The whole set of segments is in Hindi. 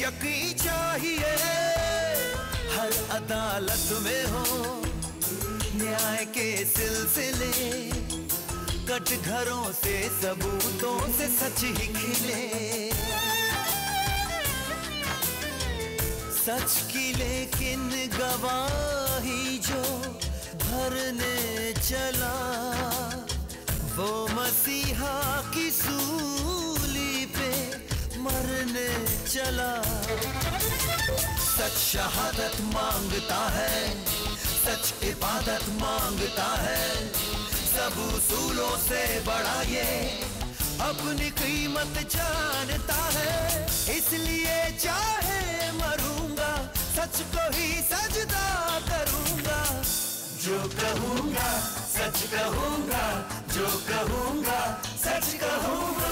यकीन चाहिए हर अदालत में हो न्याय के सिलसिले, कटघरों से सबूतों से सच ही खिले। सच की लेकिन गवाही जो भरने चला, वो मसीहा की सूली पे मरने चला। सच शहादत मांगता है, सच इबादत मांगता है, सब उसूलों से बड़ा ये अपनी कीमत जानता है। इसलिए चाहे मरूंगा सच को ही सजदा करूंगा। जो कहूंगा सच कहूंगा, जो कहूंगा सच कहूंगा।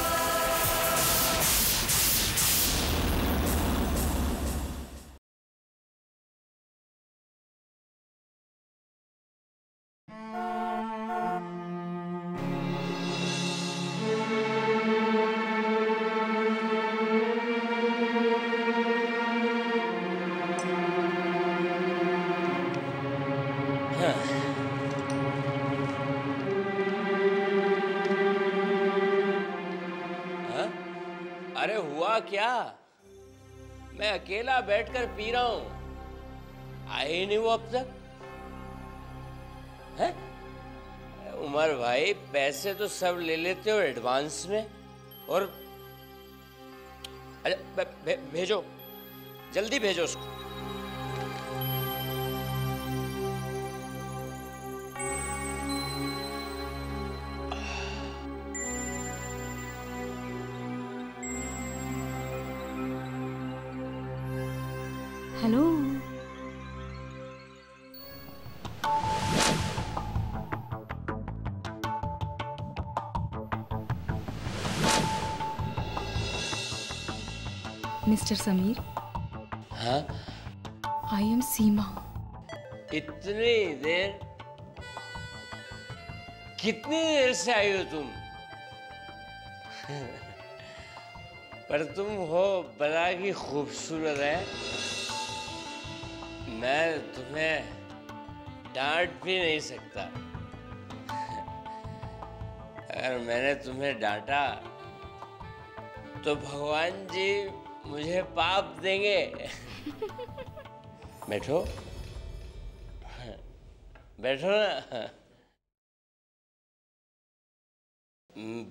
अरे हुआ क्या? मैं अकेला बैठकर पी रहा हूं, आए ही नहीं वो अब तक। है उमर भाई, पैसे तो सब ले लेते हो एडवांस में, और अरे भेजो, जल्दी भेजो उसको। Hello, mister Sameer. हाँ, आई एम सीमा। इतनी देर? कितनी देर से आई हो तुम? पर तुम हो बड़ा की खूबसूरत है। मैं तुम्हें डांट भी नहीं सकता। अगर मैंने तुम्हें डांटा तो भगवान जी मुझे पाप देंगे। बैठो, बैठो ना,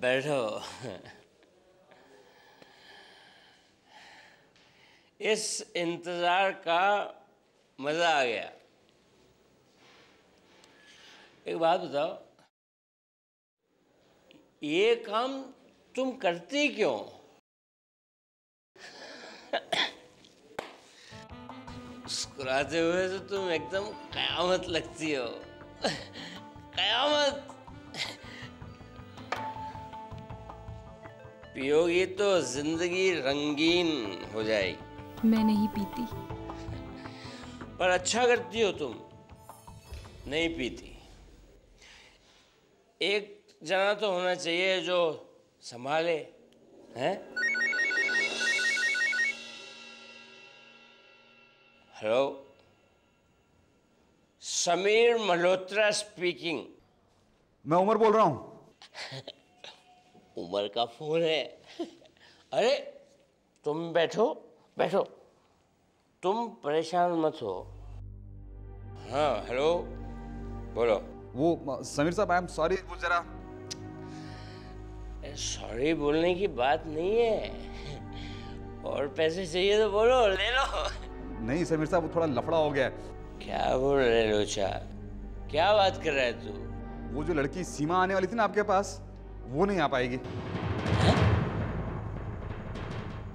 बैठो। इस इंतजार का मजा आ गया। एक बात बताओ, ये काम तुम करती क्यों? मुस्कुराते हुए तो तुम एकदम कयामत लगती हो। कयामत। पियोगी तो जिंदगी रंगीन हो जाएगी। मैं नहीं पीती। पर अच्छा करती हो तुम, नहीं पीती। एक जना तो होना चाहिए जो संभाले, हैं? Hello, Sameer Malhotra speaking. मैं उमर बोल रहा हूं। उमर का फोन है। अरे तुम बैठो, बैठो, तुम परेशान मत हो। हाँ हेलो, बोलो। वो समीर साहब, आई एम सॉरी, वो जरा। सॉरी बोलने की बात नहीं है। और पैसे चाहिए तो बोलो, ले लो। नहीं समीर साहब, वो थोड़ा लफड़ा हो गया है। क्या बोल रहे लोचा? क्या बात कर रहा है तू? वो जो लड़की सीमा आने वाली थी ना आपके पास, वो नहीं आ पाएगी।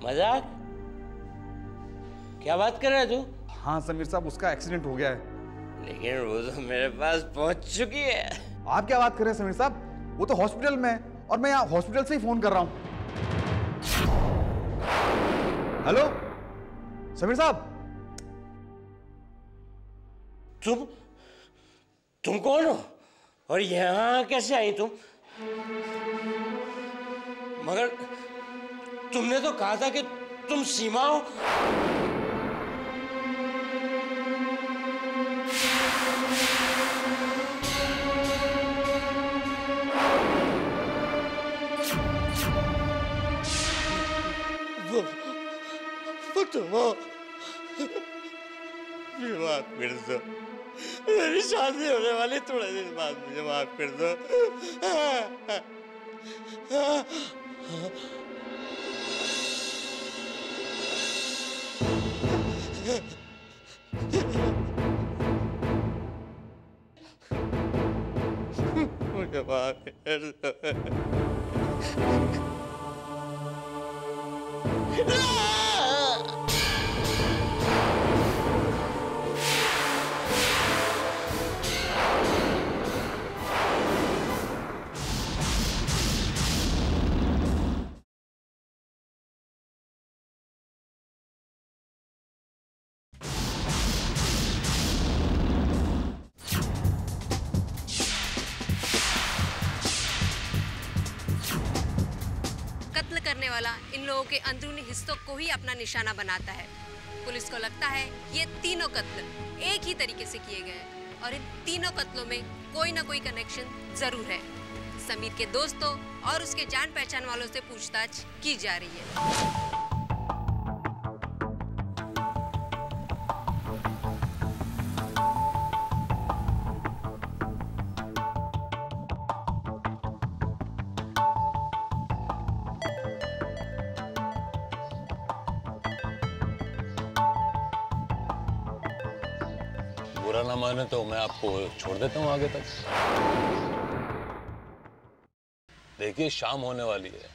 मजाक? क्या बात कर रहा है तू? हाँ समीर साहब, उसका एक्सीडेंट हो गया है। लेकिन वो तो मेरे पास पहुंच चुकी है। आप क्या बात कर रहे हैं समीर साहब? वो तो हॉस्पिटल में है और मैं यहाँ हॉस्पिटल से ही फोन कर रहा हूँ। हेलो समीर साहब। तुम कौन हो और यहाँ कैसे आई तुम? मगर तुमने तो कहा था कि तुम सीमा हो? मुझे माफ कर दो, मेरी शादी होने वाली थोड़े दिन बाद, मुझे माफ कर दो। मुझे माफ कर दो। कत्ल करने वाला इन लोगों के अंदरूनी हिस्सों को ही अपना निशाना बनाता है। पुलिस को लगता है ये तीनों कत्ल एक ही तरीके से किए गए हैं और इन तीनों कत्लों में कोई ना कोई कनेक्शन जरूर है। समीर के दोस्तों और उसके जान पहचान वालों से पूछताछ की जा रही है। बुरा ना माने तो मैं आपको छोड़ देता हूँ आगे तक। देखिए शाम होने वाली है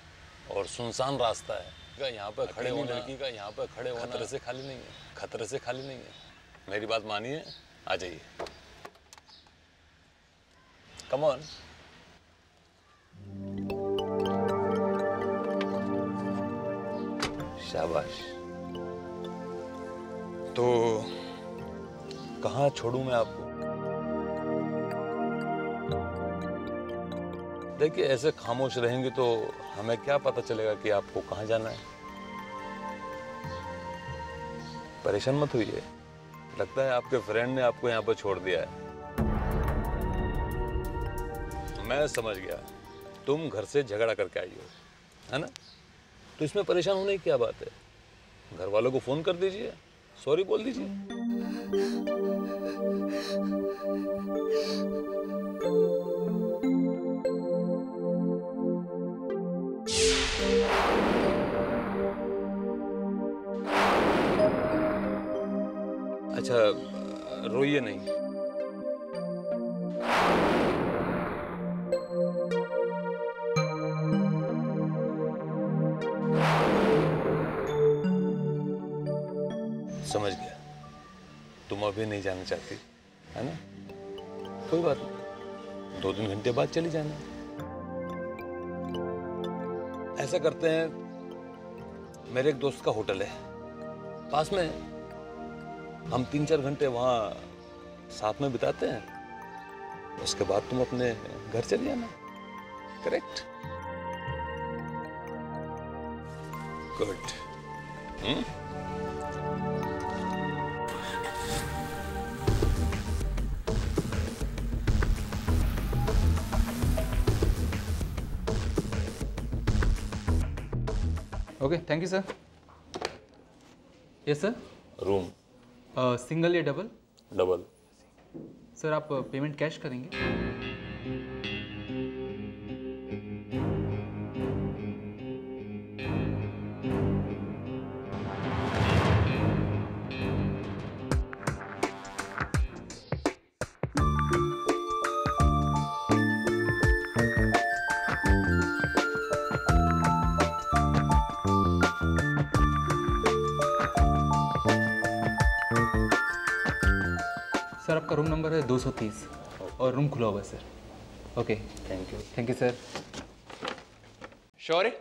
और सुनसान रास्ता है। यहाँ पर खड़े होना, लड़की का यहाँ पर खड़े होना खतरे से खाली नहीं है, खतरे से खाली नहीं है। मेरी बात मानिए, आ जाइए। Come on. शाबाश। तो कहाँ छोड़ूं मैं आपको? देखिए ऐसे खामोश रहेंगे तो हमें क्या पता चलेगा कि आपको कहाँ जाना है। परेशान मत होइए, लगता है आपके फ्रेंड ने आपको यहाँ पर छोड़ दिया है। मैं समझ गया, तुम घर से झगड़ा करके आई हो, है ना? तो इसमें परेशान होने की क्या बात है? घर वालों को फोन कर दीजिए, सॉरी बोल दीजिए। अच्छा रोइए नहीं। समझ गया, तुम अभी नहीं जाना चाहती, है ना? कोई बात नहीं, 2-3 घंटे बाद चली जाना। ऐसा करते हैं, मेरे एक दोस्त का होटल है पास में, हम 3-4 घंटे वहाँ साथ में बिताते हैं, उसके बाद तुम अपने घर चले जाना। Correct? Good. Okay, thank you sir. Yes sir. Room single या डबल? डबल। सर आप पेमेंट कैश करेंगे? सर आपका रूम नंबर है 230 और रूम खुला हुआ है sir. Okay, thank you sir. Shaurya,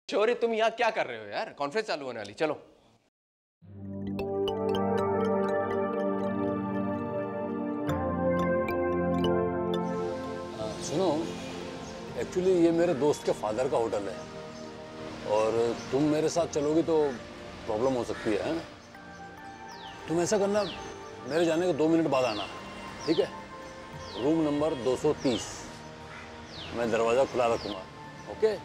Shaurya तुम यहाँ क्या कर रहे हो यार? कॉन्फ्रेंस चालू होने वाली, चलो। सुनो, एक्चुअली ये मेरे दोस्त के फादर का होटल है और तुम मेरे साथ चलोगी तो प्रॉब्लम हो सकती है ना? तुम ऐसा करना, मेरे जाने के 2 मिनट बाद आना, ठीक है? रूम नंबर 230, मैं दरवाज़ा खुला रखूँगा, okay?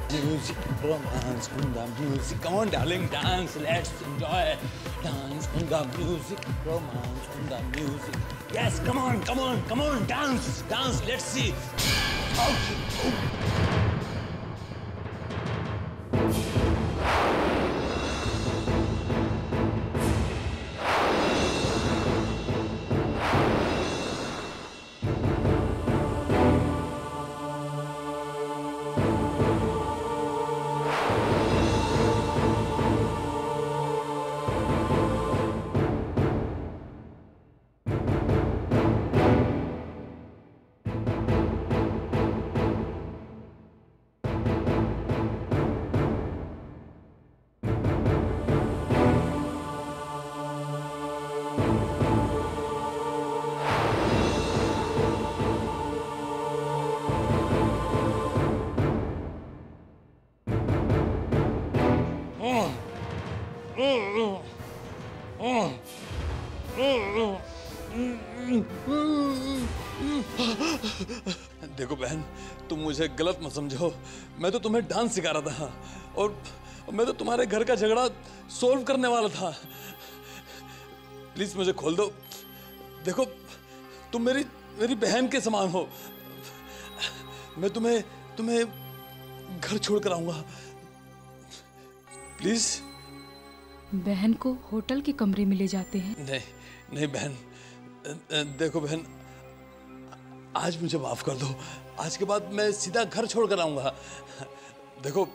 Music, romance, and the music. Come on, darling, dance. Let's enjoy. Dance and the music, romance and the music. Yes, come on, come on, come on, dance, dance. Let's see. देखो बहन, तुम मुझे गलत मत समझो। मैं तो तुम्हें डांस सिखा रहा था और मैं तो तुम्हारे घर का झगड़ा सॉल्व करने वाला था। प्लीज मुझे खोल दो। देखो, तुम मेरी बहन के समान हो। मैं तुम्हें घर छोड़ कर आऊंगा। प्लीज। बहन को होटल के कमरे में ले जाते हैं? नहीं बहन, देखो बहन, आज मुझे माफ कर दो। आज के बाद मैं सीधा घर छोड़ कर आऊंगा। देखो,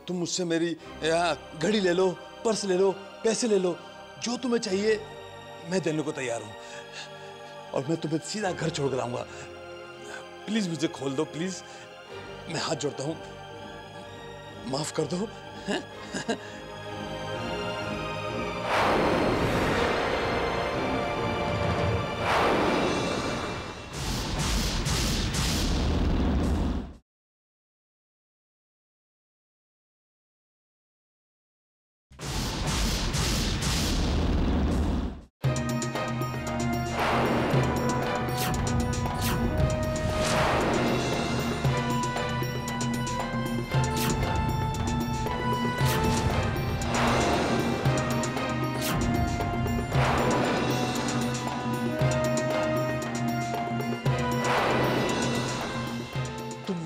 तुम मुझसे मेरी घड़ी ले लो, पर्स ले लो, पैसे ले लो, जो तुम्हें चाहिए मैं देने को तैयार हूँ और मैं तुम्हें सीधा घर छोड़ कर आऊंगा। प्लीज मुझे खोल दो, प्लीज। मैं हाथ जोड़ता हूँ, माफ कर दो।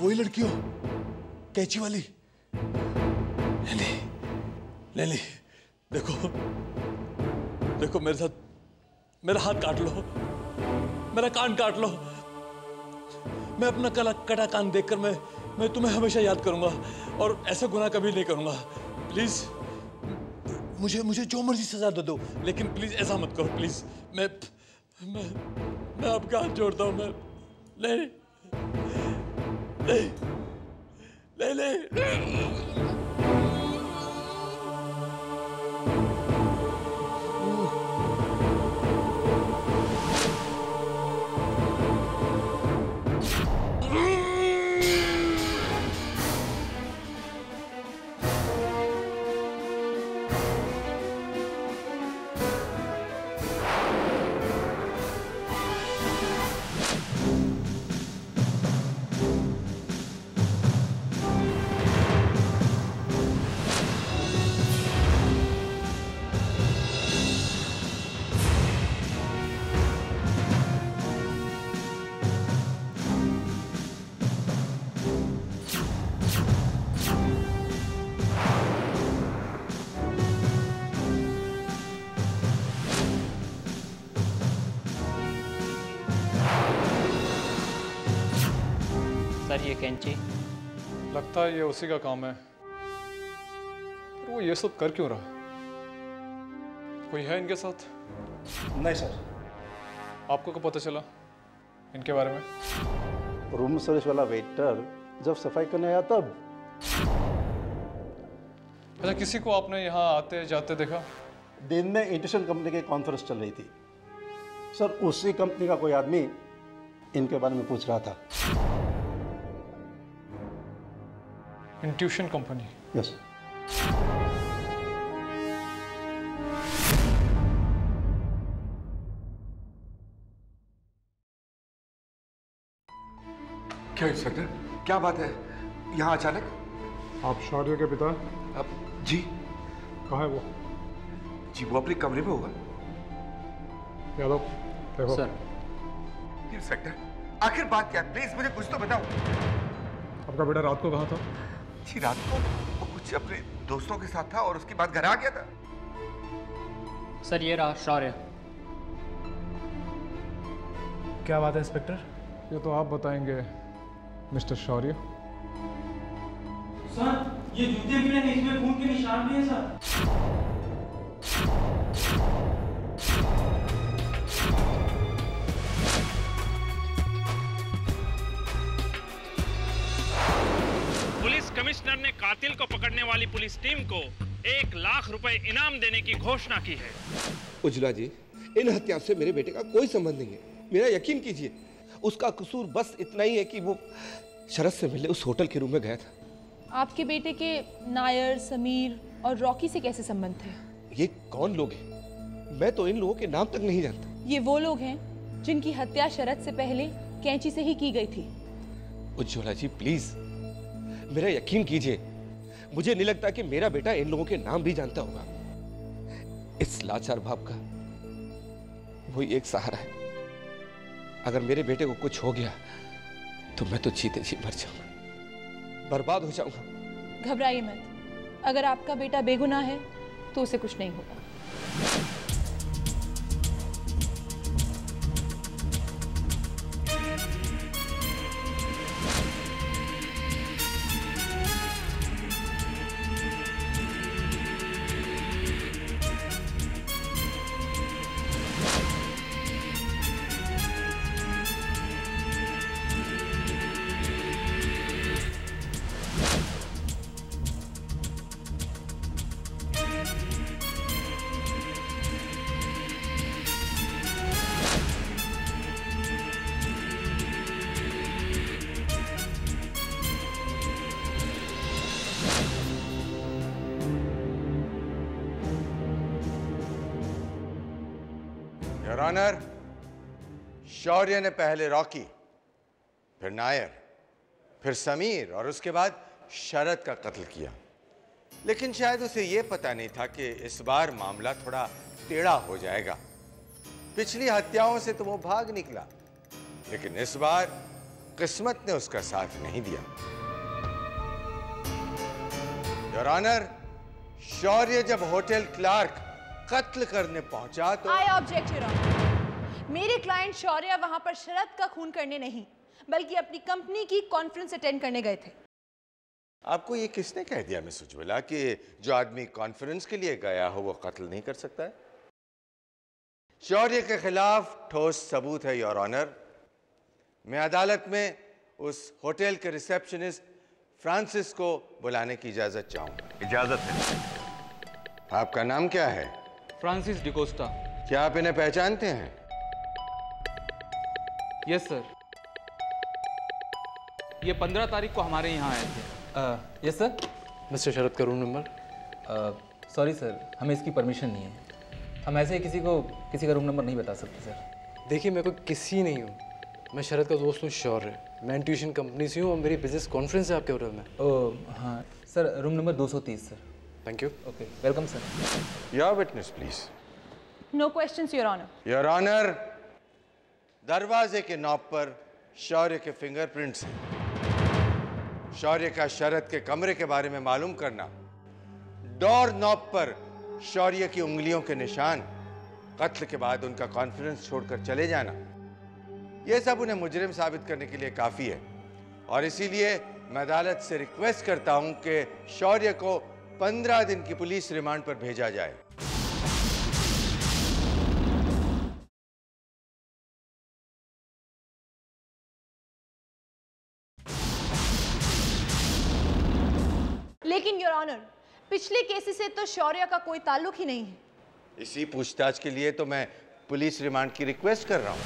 वही लड़की हो, कैची वाली? लेली, देखो मेरे साथ, मेरा हाथ काट लो, मेरा कान काट लो। मैं अपना कटा कान देखकर मैं तुम्हें हमेशा याद करूंगा और ऐसा गुनाह कभी नहीं करूंगा। प्लीज मुझे जो मर्जी सजा दे दो, लेकिन प्लीज ऐसा मत करो। प्लीज मैं आपका हाथ जोड़ता हूं। मैं नहीं। ये कैंची। लगता है ये उसी का काम है, पर वो ये सब कर क्यों रहा है? कोई है इनके साथ? नहीं सर। आपको क्या पता चला इनके बारे में? रूम सर्विस वाला वेटर जब सफाई करने आया तब। अच्छा, किसी को आपने यहाँ आते जाते देखा? दिन में इंट्यूशन कंपनी की कॉन्फ्रेंस चल रही थी सर, उसी कंपनी का कोई आदमी इनके बारे में पूछ रहा था। Intuition company? यस। क्या इंस्पेक्टर, क्या बात है यहाँ अचानक? आप शौर्य के पिता? अब जी। कहाँ है वो? जी वो अपने कमरे में होगा। यादव देखो। सर। इंस्पेक्टर, आखिर बात क्या? प्लीज मुझे कुछ तो बताओ। आपका बेटा रात को कहाँ था? जी रात को वो कुछ अपने दोस्तों के साथ था और उसके बाद घर आ गया था। सर ये रहा शौर्य। क्या बात है इंस्पेक्टर? ये तो आप बताएंगे मिस्टर शौर्य। सर ये जूते मिले हैं, इसमें खून के निशान भी हैं सर। पुलिस कमिश्नर ने कातिल को पकड़ने वाली पुलिस टीम को 1 लाख रुपए इनाम देने की घोषणा की है। उज्ज्वला जी, इन हत्याओं से मेरे बेटे का कोई संबंध नहीं है। मेरा यकीन कीजिए, उसका कसूर बस इतना ही है कि वो शरद से मिलने उस होटल के रूम में गया था। आपके बेटे के नायर, समीर और रॉकी से कैसे संबंध थे? ये कौन लोग हैं? मैं तो इन लोगों के नाम तक नहीं जानता। ये वो लोग हैं जिनकी हत्या शरद से पहले कैंची से ही की गई थी। उज्ज्वला जी प्लीज मेरा यकीन कीजिए, मुझे नहीं लगता कि मेरा बेटा इन लोगों के नाम भी जानता होगा। इस लाचार बाप का वही एक सहारा है। अगर मेरे बेटे को कुछ हो गया तो मैं तो जीते जी मर जाऊंगा, बर्बाद हो जाऊंगा। घबराइए मत, अगर आपका बेटा बेगुनाह है तो उसे कुछ नहीं होगा। योर ऑनर, शौर्य ने पहले रॉकी, फिर नायर, फिर समीर और उसके बाद शरद का कत्ल किया। लेकिन शायद उसे यह पता नहीं था कि इस बार मामला थोड़ा टेढ़ा हो जाएगा। पिछली हत्याओं से तो वो भाग निकला, लेकिन इस बार किस्मत ने उसका साथ नहीं दिया। योर ऑनर, शौर्य जब होटल क्लार्क कत्ल करने पहुंचा तो I object, Your Honor। मेरे क्लाइंट शौर्य वहां पर शरद का खून करने नहीं बल्कि अपनी कंपनी की कॉन्फ्रेंस अटेंड करने गए थे। आपको ये किसने कह दिया मिस उज्ज्वला कि जो आदमी कॉन्फ्रेंस के लिए गया हो वो कत्ल नहीं कर सकता है? शौर्य के खिलाफ ठोस सबूत है योर ऑनर। मैं अदालत में उस होटल के रिसेप्शनिस्ट फ्रांसिस को बुलाने की इजाजत चाहूंगा। इजाजत है। आपका नाम क्या है? फ्रांसिस डिकोस्टा। क्या आप इन्हें पहचानते हैं? यस सर, ये 15 तारीख को हमारे यहाँ आए थे। Yes sir. मिस्टर शरद का रूम नंबर? सॉरी सर, हमें इसकी परमिशन नहीं है। हम ऐसे किसी का रूम नंबर नहीं बता सकते सर। देखिए, मैं कोई किसी नहीं हूँ, मैं शरद का दोस्त हूँ शौर्य। मैं इंट्यूशन कंपनी से हूँ और मेरी बिजनेस कॉन्फ्रेंस है आपके होटल में। ओह हाँ sir, room number 230 sir. Thank you. Okay, welcome sir. Your witness please. No questions your honour. Your honour, दरवाजे के नॉब पर शौर्य के फिंगरप्रिंट्स हैं। शौर्य का शरद के कमरे के बारे में मालूम करना, डोर नॉब पर शौर्य की उंगलियों के निशान, कत्ल के बाद उनका कॉन्फ्रेंस छोड़कर चले जाना, यह सब उन्हें मुजरिम साबित करने के लिए काफी है। और इसीलिए मैं अदालत से रिक्वेस्ट करता हूं कि शौर्य को 15 दिन की पुलिस रिमांड पर भेजा जाए। लेकिन योर ऑनर, पिछले केसेस से तो शौर्य का कोई ताल्लुक ही नहीं है। इसी पूछताछ के लिए तो मैं पुलिस रिमांड की रिक्वेस्ट कर रहा हूं।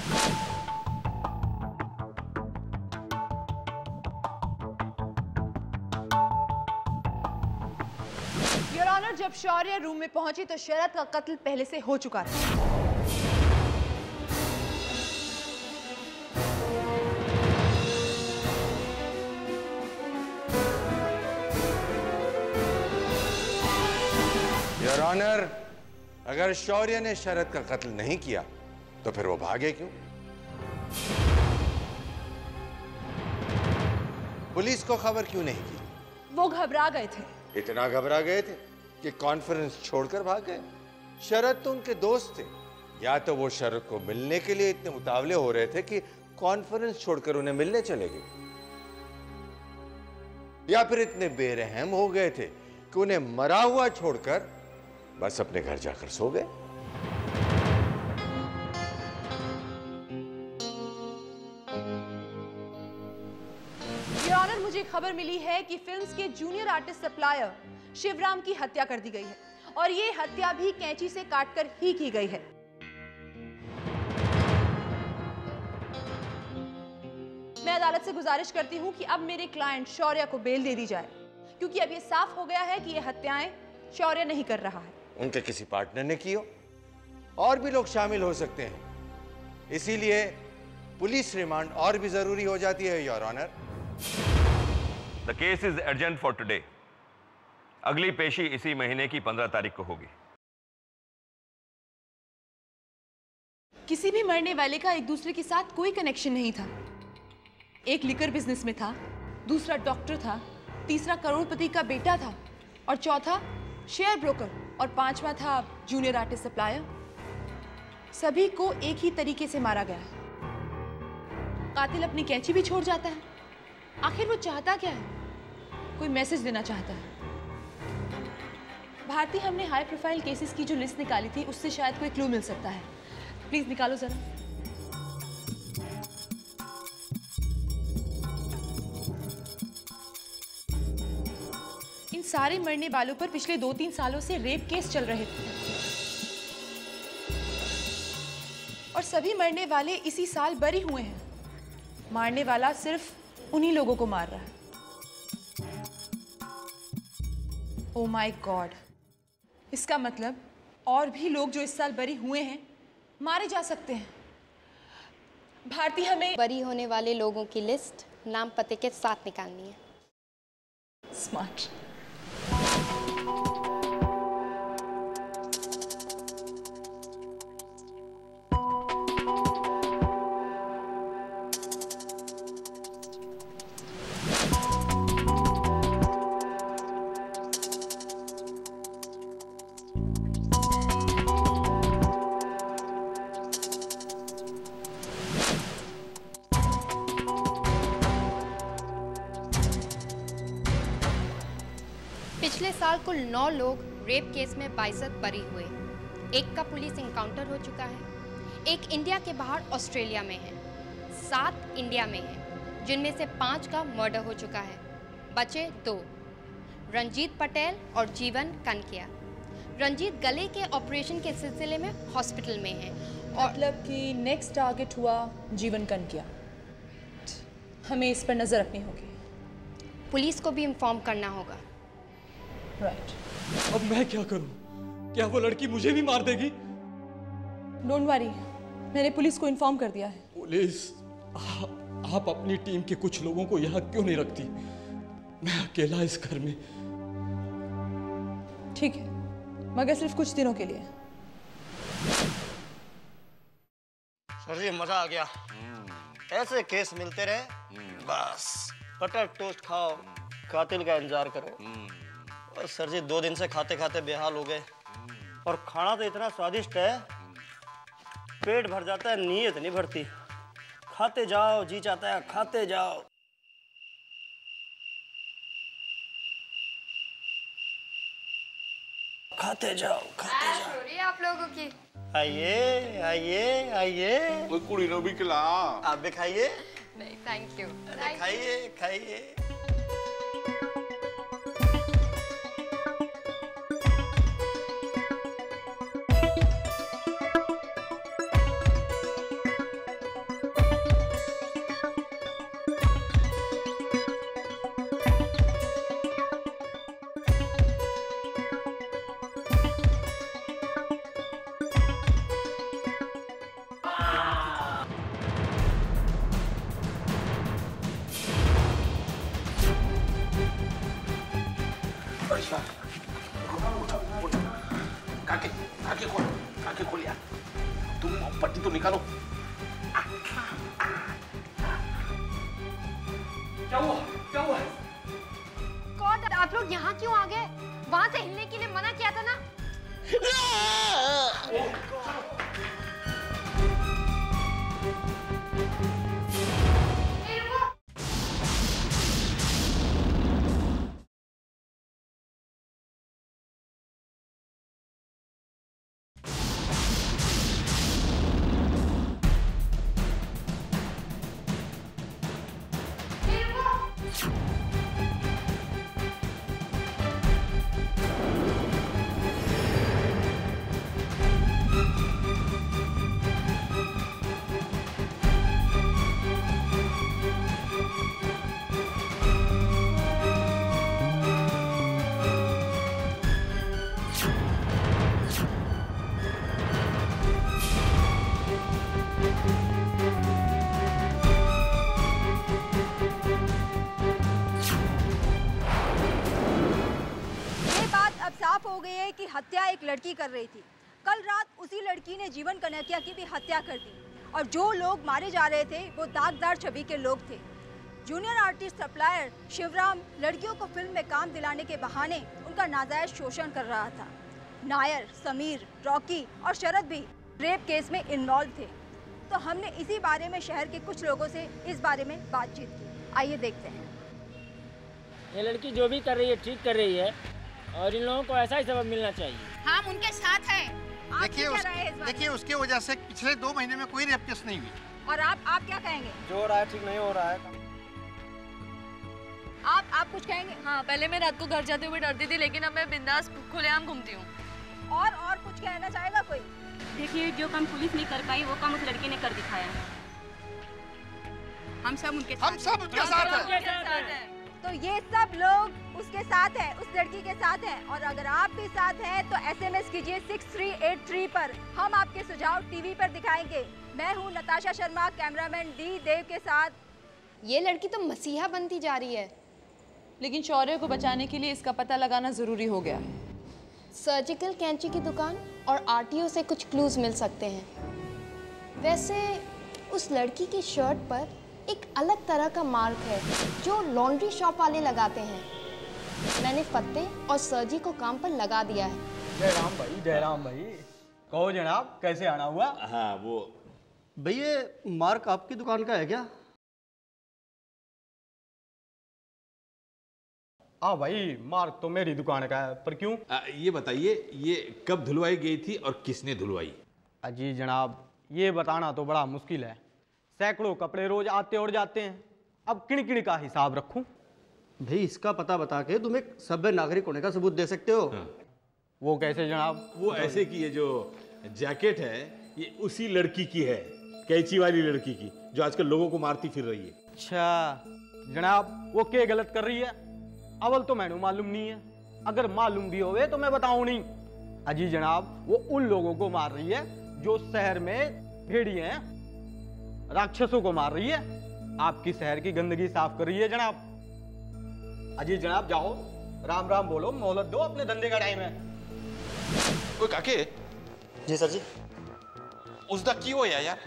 योर ऑनर, जब शौर्य रूम में पहुंची तो शरद का कत्ल पहले से हो चुका था। योर ऑनर, अगर शौर्य ने शरद का कत्ल नहीं किया तो फिर वो भागे क्यों? पुलिस को खबर क्यों नहीं की? वो घबरा गए थे। इतना घबरा गए थे कि कॉन्फ्रेंस छोड़कर भाग गए। शरद तो उनके दोस्त थे। या तो वो शरद को मिलने के लिए इतने उतावले हो रहे थे कि कॉन्फ्रेंस छोड़कर उन्हें मिलने चले गए, या फिर इतने बेरहम हो गए थे कि उन्हें मरा हुआ छोड़कर बस अपने घर जाकर सो गए। योर ऑनर, मुझे खबर मिली है कि फिल्म्स के जूनियर आर्टिस्ट सप्लायर शिवराम की हत्या कर दी गई है और ये हत्या भी कैंची से काटकर ही की गई है। मैं अदालत से गुजारिश करती हूं कि अब मेरे क्लाइंट शौर्य को बेल दे दी जाए, क्योंकि अब ये साफ हो गया है कि ये हत्याएं शौर्य नहीं कर रहा है। उनके किसी पार्टनर ने की हो, और भी लोग शामिल हो सकते हैं। इसीलिए पुलिस रिमांड और भी जरूरी हो जाती है your honour. The case is urgent for today. अगली पेशी इसी महीने की 15 तारीख को होगी। किसी भी मरने वाले का एक दूसरे के साथ कोई कनेक्शन नहीं था। एक लिकर बिजनेस में था, दूसरा डॉक्टर था, तीसरा करोड़पति का बेटा था और चौथा शेयर ब्रोकर और पांचवा था जूनियर आर्टिस्ट सप्लायर। सभी को एक ही तरीके से मारा गया है। कातिल अपनी कैंची भी छोड़ जाता है। आखिर वो चाहता क्या है? कोई मैसेज देना चाहता है। भारती, हमने हाई प्रोफाइल केसेस की जो लिस्ट निकाली थी उससे शायद कोई क्लू मिल सकता है। प्लीज निकालो जरा। इन सारे मरने वालों पर पिछले 2-3 सालों से रेप केस चल रहे थे और सभी मरने वाले इसी साल बरी हुए हैं। मारने वाला सिर्फ उन्हीं लोगों को मार रहा है। ओह माय गॉड, इसका मतलब और भी लोग जो इस साल बरी हुए हैं मारे जा सकते हैं। भारती, हमें बरी होने वाले लोगों की लिस्ट नाम पते के साथ निकालनी है। स्मार्ट। पिछले साल कुल 9 लोग रेप केस में 22 बरी हुए। एक का पुलिस इनकाउंटर हो चुका है, एक इंडिया के बाहर ऑस्ट्रेलिया में है, 7 इंडिया में है, जिनमें से 5 का मर्डर हो चुका है। बचे 2, रंजीत पटेल और जीवन कनकिया। रंजीत गले के ऑपरेशन के सिलसिले में हॉस्पिटल में है और मतलब कि नेक्स्ट टारगेट हुआ जीवन कनकिया। हमें इस पर नजर रखनी होगी। पुलिस को भी इन्फॉर्म करना होगा। अब मैं क्या करूं? क्या वो लड़की मुझे भी मार देगी? डोंट वरी, मैंने पुलिस को इन्फॉर्म कर दिया है। पुलिस, आप अपनी टीम के कुछ लोगों को यहाँ क्यों नहीं रखती? मैं अकेला इस घर में। ठीक है, मगर सिर्फ कुछ दिनों के लिए। सर जी, मजा आ गया। ऐसे केस मिलते रहे, बस बटर टोस्ट खाओ, कातिल का इंतजार करो। और सर जी, 2 दिन से खाते खाते बेहाल हो गए और खाना तो इतना स्वादिष्ट है, पेट भर जाता है, नीयत नहीं भरती। खाते जाओ, जी चाहता है खाते जाओ। खाते जाओ खाते जाओ। हो रही है आप लोगों की। आइए आइए आइए। वो कुड़ी नो भी खिला। आप भी खाइए। नहीं थैंक यू। खाइए खाइए। काके खोल यार, तुम पट्टी तो निकालो। क्या हुआ? क्या हुआ? कौन? आप लोग यहाँ क्यों आ गए? वहाँ से हिलने के लिए मना किया था ना? हो गई है कि हत्या एक लड़की कर रही थी। कल रात उसी लड़की ने जीवन कनैया की भी हत्या कर दी और जो लोग मारे जा रहे थे वो दागदार छवि के लोग थे। जूनियर आर्टिस्ट सप्लायर शिवराम लड़कियों को फिल्म में काम दिलाने के बहाने उनका नाजायज शोषण कर रहा था। नायर, समीर, रॉकी और शरद भी रेप केस में इन्वॉल्व थे। तो हमने इसी बारे में शहर के कुछ लोगों से इस बारे में बातचीत की। आइए देखते हैं। ये लड़की जो भी कर रही है ठीक कर रही है और इन लोगों को ऐसा ही सबक मिलना चाहिए। हम उनके साथ हैं। देखिए उसकी वजह से पिछले 2 महीने में कोई रेप केस नहीं हुई। और आप क्या कहेंगे? जो हो रहा है ठीक नहीं हो रहा है। आप कुछ कहेंगे? हाँ, पहले मैं रात को घर जाते हुए डरती थी, लेकिन अब मैं बिंदास खुलेआम घूमती हूँ। और कुछ कहना चाहेगा कोई? देखिए जो काम पुलिस नहीं कर पाई वो काम उस लड़की ने कर दिखाया। हम सब उनके साथ हैं। तो ये सब लोग उसके साथ हैं, उस लड़की के साथ हैं। और अगर आप भी साथ हैं तो SMS कीजिए 6383 पर। हम आपके सुझाव टीवी पर दिखाएंगे। मैं हूँ नताशा शर्मा, कैमरामैन डी देव के साथ। ये लड़की तो मसीहा बनती जा रही है, लेकिन शौर्य को बचाने के लिए इसका पता लगाना जरूरी हो गया है। सर्जिकल कैंची की दुकान और RTO से कुछ क्लूज मिल सकते हैं। वैसे उस लड़की की शर्ट पर एक अलग तरह का मार्क है जो लॉन्ड्री शॉप वाले लगाते हैं। मैंने फतेह और सर्जी को काम पर लगा दिया है। जयराम भाई कहो जनाब, कैसे आना हुआ? हाँ वो भैया मार्क आपकी दुकान का है क्या? हाँ भाई, मार्क तो मेरी दुकान का है, पर क्यों? ये बताइए ये कब धुलवाई गई थी और किसने धुलवाई? अजी जनाब, ये बताना तो बड़ा मुश्किल है। सैकड़ों कपड़े रोज आते और जाते हैं, अब किण का हिसाब रखूं? भाई इसका पता बता के तुम एक सभ्य नागरिक होने का सबूत दे सकते हो। वो कैसे जनाब? वो ऐसे की ये जो जैकेट है ये उसी लड़की की है, कैंची वाली लड़की की, जो आजकल लोगों को मारती फिर रही है। अच्छा जनाब, वो क्या गलत कर रही है? अवल तो मैंने मालूम नहीं है, अगर मालूम भी होवे तो मैं बताऊं नहीं। अजी जनाब, वो उन लोगों को मार रही है जो शहर में भेड़िए हैं, राक्षसों को मार रही है, आपकी शहर की गंदगी साफ कर रही है जनाब। अजी जनाब जाओ, राम राम बोलो, मोहलत दो, अपने धंधे का टाइम है। ओए काके। जी सर जी। उसदा की होया यार?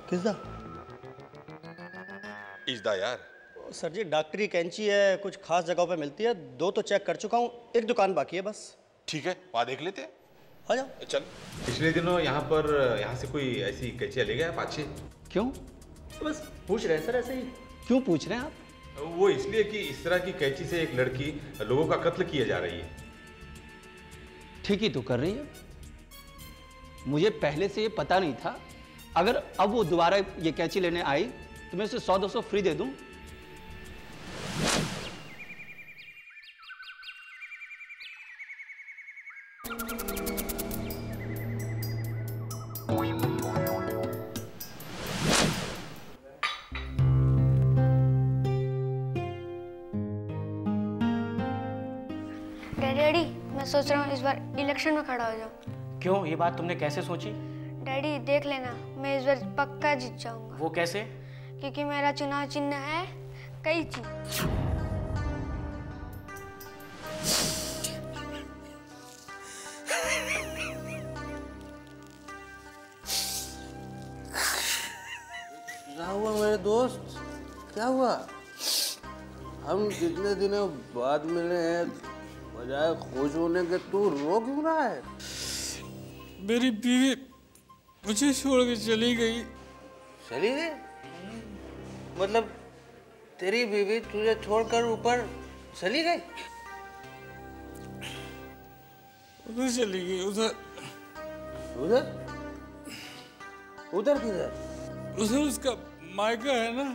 किसदा? इसदा यार। सर जी डॉक्टरी कैंची है, कुछ खास जगहों पे मिलती है, 2 तो चेक कर चुका हूँ, एक दुकान बाकी है बस। ठीक है, वहाँ देख लेते हैं। आ जाओ। चल। पिछले दिनों यहाँ से कोई ऐसी कैंचियाँ ले गया पाछे? क्यों? बस पूछ रहे हैं सर, ऐसे ही। क्यों पूछ रहे हैं आप? वो इसलिए कि इस तरह की कैंची से एक लड़की लोगों का कत्ल किया जा रही है। ठीक ही तो कर रही है। मुझे पहले से ये पता नहीं था। अगर अब वो दोबारा ये कैंची लेने आई तो मैं उसे 100-200 फ्री दे दूं। डैडी, मैं सोच रहा हूँ इस बार इलेक्शन में खड़ा हो जाऊँ। क्यों? ये बात तुमने कैसे सोची? डैडी देख लेना, मैं इस बार पक्का जीत जाऊंगा। वो कैसे? क्योंकि मेरा चुनाव चिन्ह है कैंची। क्या हुआ मेरे दोस्त? क्या हुआ? हम कितने दिनों बाद मिले हैं, बजाय खुश होने के तू रो क्यों रहा है? मेरी बीवी मुझे छोड़ के चली गई। चली गई? मतलब तेरी बीवी तुझे छोड़कर ऊपर चली गई? उधर चली गई। उधर उधर उधर किधर? उधर उसका मायका है ना,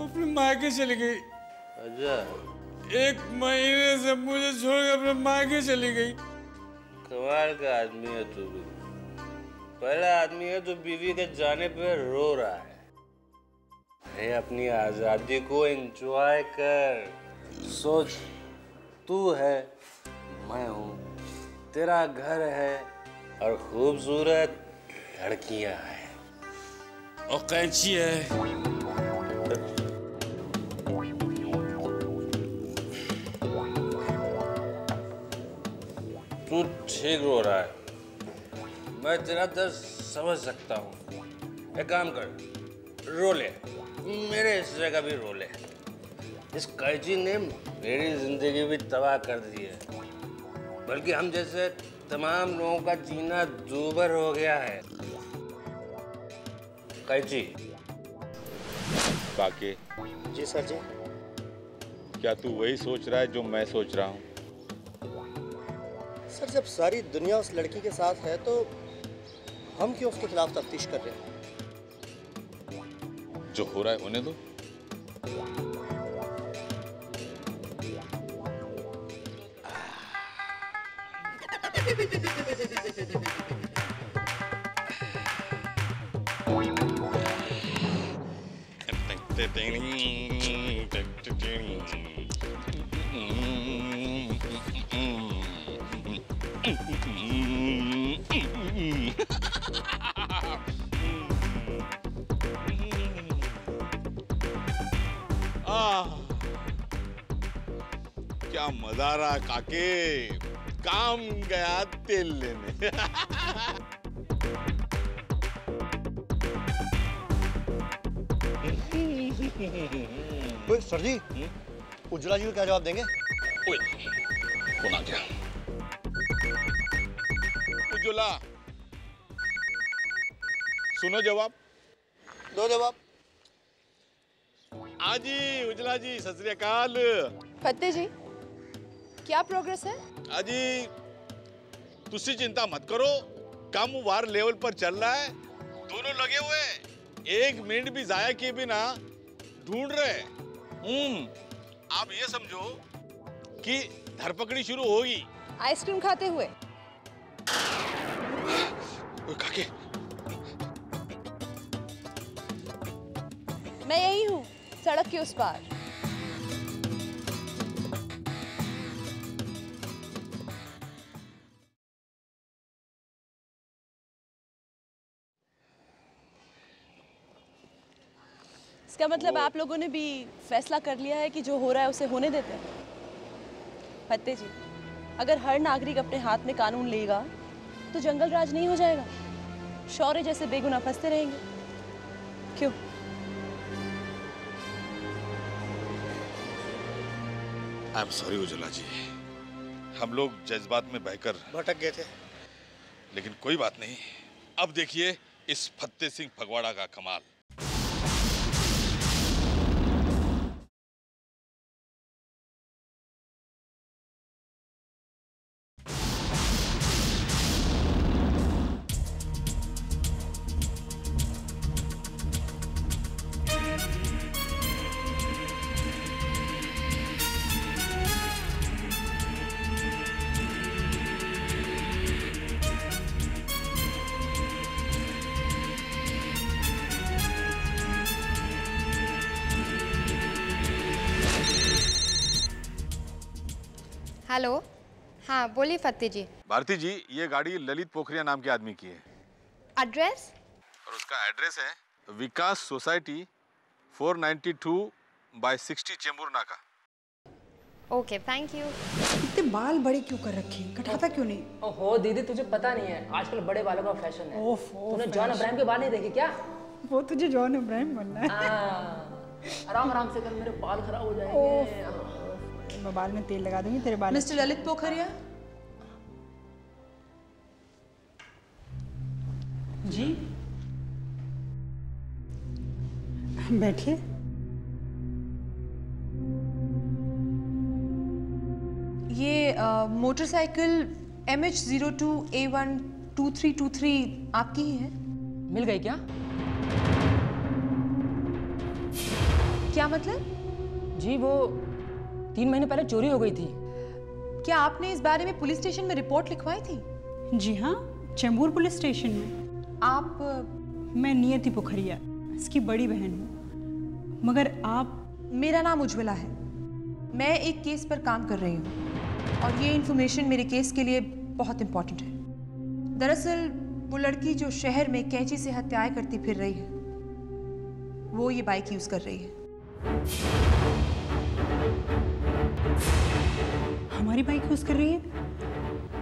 अपने मायके चली गई। अच्छा। 1 महीने से मुझे छोड़ के अपने मायके चली गई। कमाल का आदमी है तू भी। पहला आदमी है जो बीवी के जाने पे रो रहा है। अरे अपनी आजादी को एंजॉय कर। सोच, तू है, मैं हूँ, तेरा घर है और खूबसूरत लड़कियां हैं और कैंची है। तू ठीक रो रहा है, मैं तेरा दर्द समझ सकता हूँ। एक काम कर, रो ले, मेरे हिस्से का भी रो ले। इस कैंची ने मेरी जिंदगी भी तबाह कर दी है, बल्कि हम जैसे तमाम लोगों का जीना दूभर हो गया है। कैंची। काके। जी सर जी। क्या तू वही सोच रहा है जो मैं सोच रहा हूँ? सर जब सारी दुनिया उस लड़की के साथ है तो हम क्यों उसके खिलाफ तफ्तीश कर रहे हैं? जो हो रहा है होने दो। क्या मजा आ रहा काके, काम गया तेल लेने। सर जी, उज्ज्वला जी को क्या जवाब देंगे? कौन आ गया? उज्ज्वला, सुनो जवाब। दो जवाब। आजी उज्ज्वला जी, सत श्री अकाल। फतेह जी, क्या प्रोग्रेस है? आजी तुसी चिंता मत करो, काम वार लेवल पर चल रहा है। दोनों लगे हुए, 1 मिनट भी जाया किए बिना ढूंढ रहे। आप ये समझो कि धरपकड़ी शुरू होगी। आइसक्रीम खाते हुए। काके, मैं यही हूँ, सड़क के उस पार। इसका मतलब आप लोगों ने भी फैसला कर लिया है कि जो हो रहा है उसे होने देते हैं। फतेह जी, अगर हर नागरिक अपने हाथ में कानून लेगा तो जंगल राज नहीं हो जाएगा, शौर्य जैसे बेगुनाह फंसते रहेंगे। क्यों? आई एम सॉरी उज्ज्वला जी, हम लोग जज्बात में बहकर भटक गए थे। लेकिन कोई बात नहीं, अब देखिए इस फतेह सिंह फगवाड़ा का कमाल। हेलो, हाँ बोलिए फतेह जी। भारती जी, ये गाड़ी ललित पोखरिया नाम के आदमी की है। एड्रेस? और उसका एड्रेस है विकास सोसाइटी 492/60 चेंबूर नाका। Okay, thank you. इतने बाल बड़े क्यों कर रखे हैं? कटाता क्यों नहीं? ओहो दीदी, तुझे पता नहीं है, आजकल बड़े बालों का फैशन है। तूने जॉन अब्राहम के बाल नहीं देखे क्या? वो तुझे जॉन अब्राहम बनना है। आराम आराम से कर, मेरे बाल खराब हो जाएंगे। मैं बाल में तेल लगा दूंगी तेरे बाल। मिस्टर ललित पोखरिया जी, बैठिए। ये मोटरसाइकिल MH02A12323 आपकी ही है? मिल गई क्या? क्या मतलब? जी वो 3 महीने पहले चोरी हो गई थी। क्या आपने इस बारे में पुलिस स्टेशन में रिपोर्ट लिखवाई थी? जी हाँ, चेंबूर पुलिस स्टेशन में। आप? मैं नियति पोखरिया, इसकी बड़ी बहन हूँ। मगर आप? मेरा नाम उज्ज्वला है। मैं एक केस पर काम कर रही हूँ और ये इन्फॉर्मेशन मेरे केस के लिए बहुत इम्पोर्टेंट है। दरअसल वो लड़की जो शहर में कैंची से हत्याएं करती फिर रही है, वो ये बाइक यूज कर रही है। हमारी बाइक यूज कर रही है?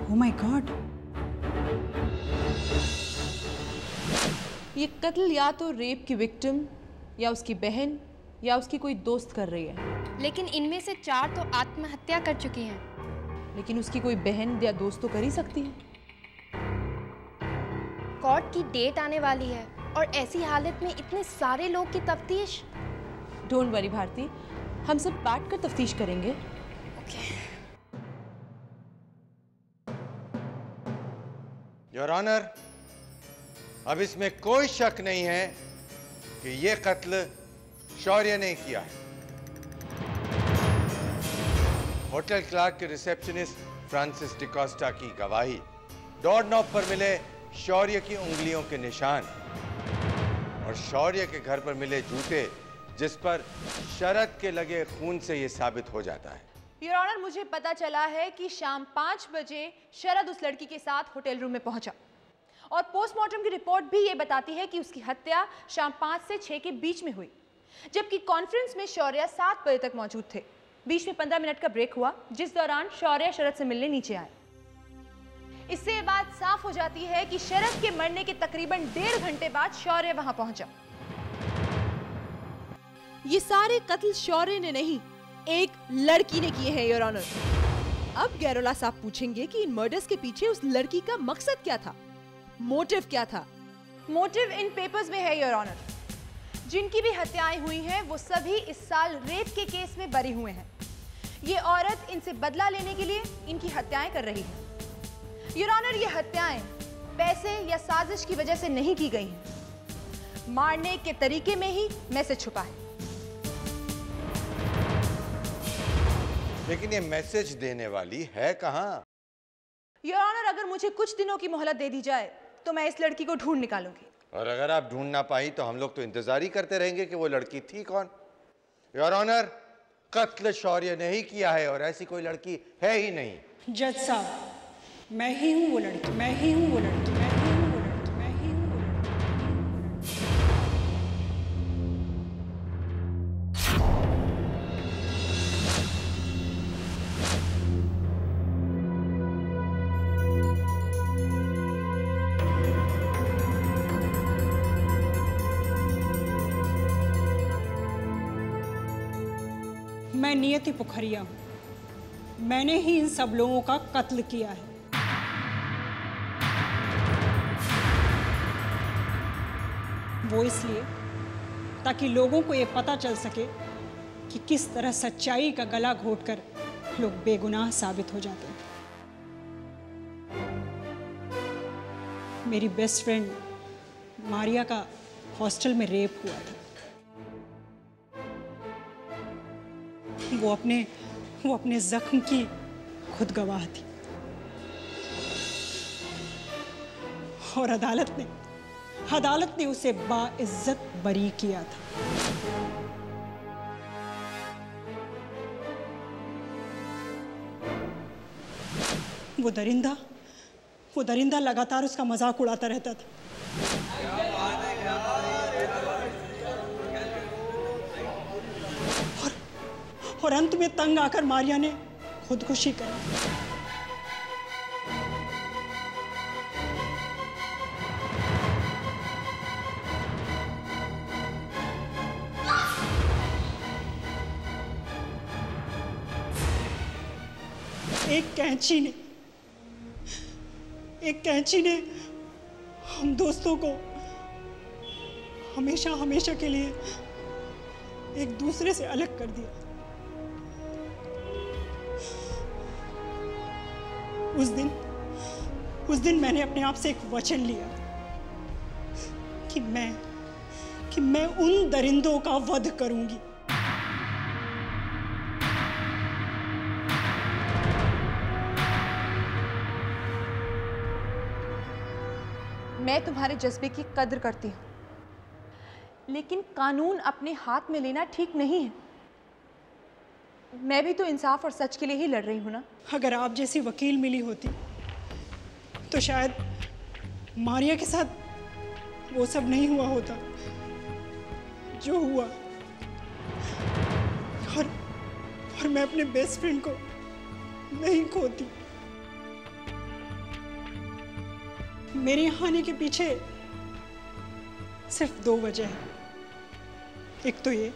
Oh my God. ये कत्ल या तो रेप की विक्टिम या उसकी बहन या उसकी कोई दोस्त कर रही है। लेकिन इनमें से 4 तो आत्महत्या कर चुकी हैं। लेकिन उसकी कोई बहन या दोस्त तो कर ही सकती है। कोर्ट की डेट आने वाली है और ऐसी हालत में इतने सारे लोग की तफ्तीश। डोंट वरी भारती, हम सब बैठकर तफ्तीश करेंगे। ओके। योर ऑनर, अब इसमें कोई शक नहीं है कि ये कत्ल शौर्य ने किया है। होटल क्लार्क के रिसेप्शनिस्ट फ्रांसिस डिकोस्टा की गवाही, डोर नॉब पर मिले शौर्य की उंगलियों के निशान और शौर्य के घर पर मिले जूते जिस पर शरद के लगे खून से यह साबित हो जाता है। योर ऑनर, मुझे पता चला है कि शाम 5 बजे शरद उस लड़की के साथ होटल रूम में पहुंचा और पोस्टमार्टम की रिपोर्ट भी ये बताती है कि उसकी हत्या शाम 5 से 6 के बीच में हुई, जबकि कॉन्फ्रेंस में शौर्य 7 बजे तक मौजूद थे। बीच में 15 मिनट का ब्रेक हुआ जिस दौरान शौर्य शरद से मिलने नीचे आए। इससे बात साफ हो जाती है कि शरद के मरने के तकरीबन 1.5 घंटे बाद शौर्य वहां पहुंचा। ये सारे कत्ल शौर्य ने नहीं, एक लड़की ने किए हैं योर ऑनर। अब गैरोला साहब पूछेंगे कि इन मर्डर्स के पीछे उस लड़की का मकसद क्या था, मोटिव क्या था। मोटिव इन पेपर्स में है योर ऑनर। जिनकी भी हत्याएं हुई हैं वो सभी इस साल रेप के केस में बरी हुए हैं। ये औरत इनसे बदला लेने के लिए इनकी हत्याएं कर रही है। योर ऑनर, ये हत्याएं पैसे या साजिश की वजह से नहीं की गई हैं। मारने के तरीके में ही मैसेज छुपा है। लेकिन ये मैसेज देने वाली है कहां? योर ऑनर, अगर मुझे कुछ दिनों की मोहलत दे दी जाए तो मैं इस लड़की को ढूंढ निकालूंगी। और अगर आप ढूंढ ना पाई तो हम लोग तो इंतजार ही करते रहेंगे कि वो लड़की थी कौन। योर ऑनर, कत्ल शौर्य ने ही किया है और ऐसी कोई लड़की है ही नहीं। जज साहब, मैं ही हूँ वो लड़की, मैं ही हूँ वो लड़की, मैं ही हूँ वो लड़की, मैं ही हूँ वो लड़की। मैं नियति पोखरिया हूँ। मैंने ही इन सब लोगों का कत्ल किया है। वो इसलिए ताकि लोगों को ये पता चल सके कि किस तरह सच्चाई का गला घोटकर लोग बेगुनाह साबित हो जाते हैं। मेरी बेस्ट फ्रेंड मारिया का हॉस्टल में रेप हुआ था। वो अपने जख्म की खुद गवाह थी और अदालत ने उसे बाइज्जत बरी किया था। वो दरिंदा लगातार उसका मजाक उड़ाता रहता था। और अंत में तंग आकर मारिया ने खुदकुशी करी। एक कैंची ने हम दोस्तों को हमेशा हमेशा के लिए एक दूसरे से अलग कर दिया। उस दिन मैंने अपने आप से एक वचन लिया कि मैं उन दरिंदों का वध करूंगी। मैं तुम्हारे जज्बे की कद्र करती हूँ, लेकिन कानून अपने हाथ में लेना ठीक नहीं है। मैं भी तो इंसाफ और सच के लिए ही लड़ रही हूँ ना। अगर आप जैसी वकील मिली होती तो शायद मारिया के साथ वो सब नहीं हुआ होता जो हुआ, और मैं अपने बेस्ट फ्रेंड को नहीं खोती। मेरे यहाँ आने के पीछे सिर्फ 2 वजह हैं। एक तो ये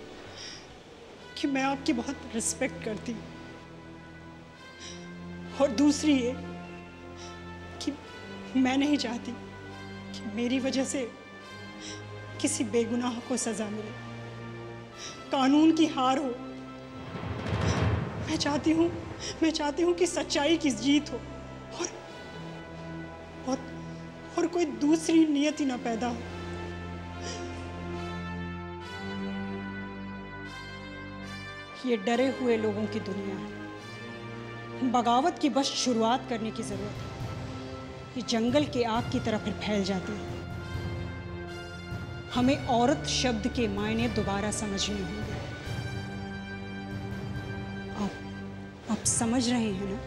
कि मैं आपकी बहुत रिस्पेक्ट करती हूँ, और दूसरी ये कि मैं नहीं चाहती कि मेरी वजह से किसी बेगुनाह को सजा मिले, कानून की हार हो। मैं चाहती हूँ कि सच्चाई की जीत हो और कोई दूसरी नियति ना पैदा हो। ये डरे हुए लोगों की दुनिया है। बगावत की बस शुरुआत करने की जरूरत है। ये जंगल के आग की तरह फिर फैल जाती है। हमें औरत शब्द के मायने दोबारा समझने होंगे। आप समझ रहे हैं ना?